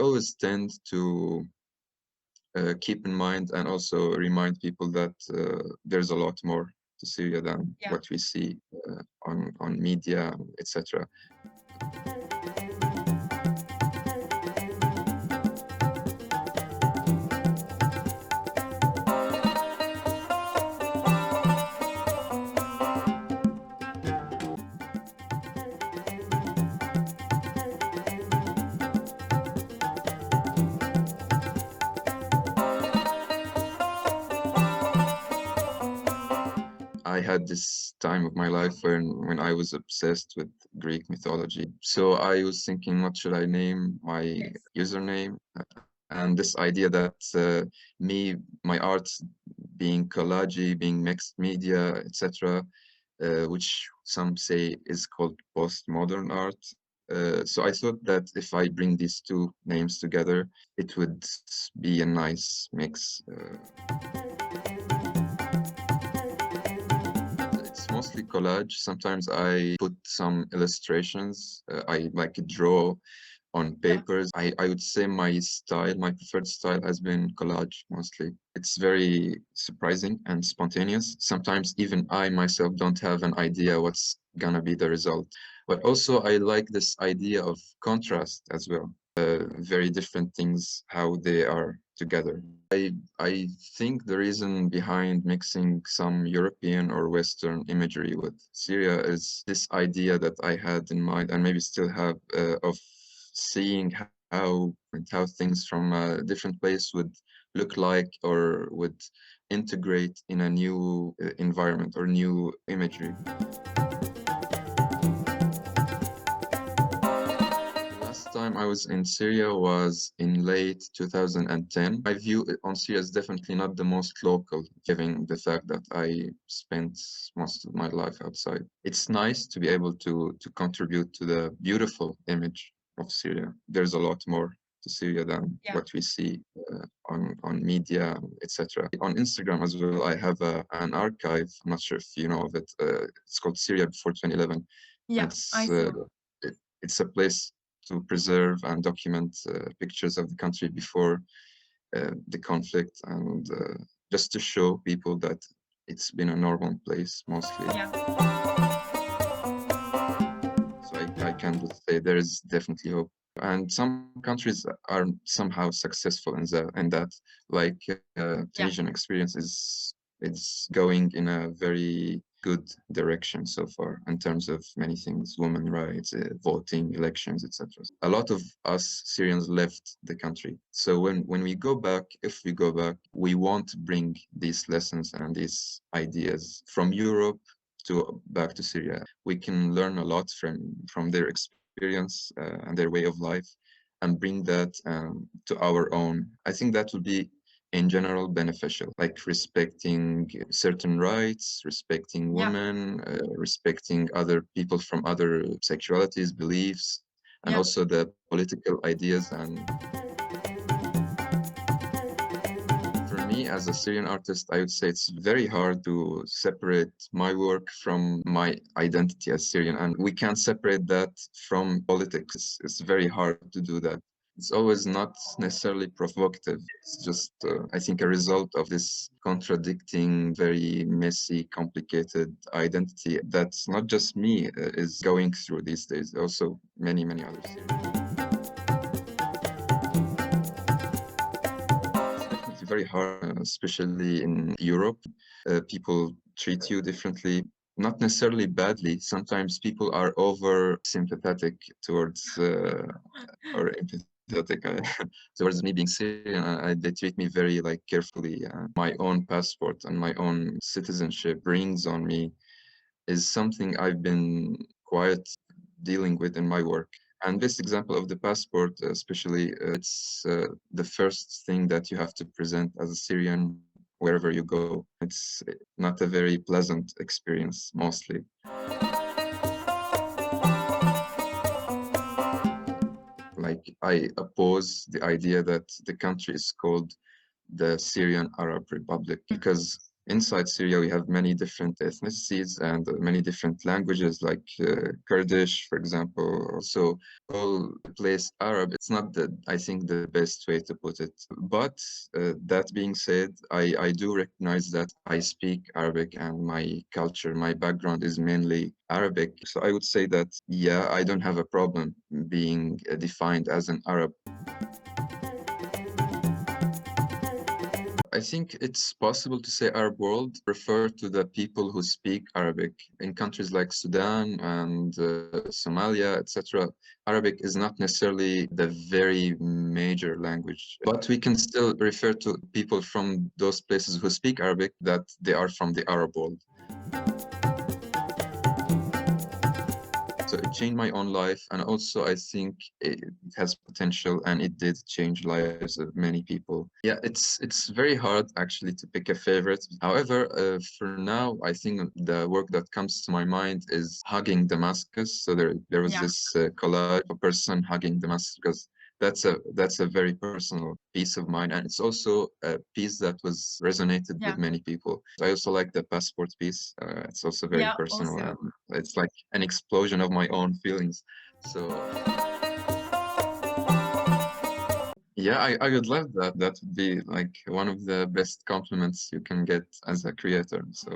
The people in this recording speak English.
always tend to keep in mind and also remind people that there's a lot more to Syria than what we see on media, etc. I had this time of my life when I was obsessed with Greek mythology. So I was thinking, what should I name my username? And this idea that my art being collage, being mixed media, etc., which some say is called postmodern art. So I thought that if I bring these two names together, it would be a nice mix. Mostly collage. Sometimes I put some illustrations. I like draw on papers. I would say my preferred style has been collage mostly. It's very surprising and spontaneous. Sometimes even I myself don't have an idea what's gonna be the result. But also I like this idea of contrast as well. Very different things, how they are together. I think the reason behind mixing some European or Western imagery with Syria is this idea that I had in mind, and maybe still have, of seeing how things from a different place would look like or would integrate in a new environment or new imagery. Time I was in Syria was in late 2010. My view on Syria is definitely not the most local, given the fact that I spent most of my life outside. It's nice to be able to contribute to the beautiful image of Syria. There's a lot more to Syria than what we see on media, etc. On Instagram as well, I have an archive. I'm not sure if you know of it. It's called Syria Before 2011. It's a place to preserve and document pictures of the country before the conflict, and just to show people that it's been a normal place mostly. So I can just say there is definitely hope. And some countries are somehow successful in that, like Tunisian experience is going in a very good direction so far in terms of many things, women's rights, voting, elections, etc. A lot of us Syrians left the country. So when we go back, if we go back, we won't bring these lessons and these ideas from Europe back to Syria. We can learn a lot from their experience and their way of life and bring that to our own. I think that would be in general beneficial, like respecting certain rights, respecting women, respecting other people from other sexualities, beliefs, and also the political ideas. And for me as a Syrian artist, I would say it's very hard to separate my work from my identity as Syrian, and we can't separate that from politics. It's very hard to do that. It's always not necessarily provocative. It's just, I think, a result of this contradicting, very messy, complicated identity that's not just me is going through these days, also many, many others. It's very hard, especially in Europe. People treat you differently. Not necessarily badly. Sometimes people are over sympathetic towards or empathetic towards me being Syrian. They treat me very carefully. My own passport and my own citizenship brings on me is something I've been quite dealing with in my work. And this example of the passport, especially, it's the first thing that you have to present as a Syrian wherever you go. It's not a very pleasant experience, mostly. I oppose the idea that the country is called the Syrian Arab Republic, because inside Syria, we have many different ethnicities and many different languages, like Kurdish, for example. Also, all place Arab. It's not the, I think, the best way to put it. But that being said, I do recognize that I speak Arabic and my culture, my background is mainly Arabic. So I would say that, yeah, I don't have a problem being defined as an Arab. I think it's possible to say Arab world refer to the people who speak Arabic. In countries like Sudan and Somalia, etc., Arabic is not necessarily the very major language, but we can still refer to people from those places who speak Arabic that they are from the Arab world. So it changed my own life, and also I think it has potential, and it did change lives of many people. Yeah, it's very hard actually to pick a favorite. However, for now, I think the work that comes to my mind is Hugging Damascus. So there was Yeah. this collage of a person hugging Damascus. That's a very personal piece of mine, and it's also a piece that was resonated Yeah. with many people. I also like the passport piece. It's also very Yeah. personal, Also. and it's like an explosion of my own feelings. So yeah, I would love that. That would be like one of the best compliments you can get as a creator. So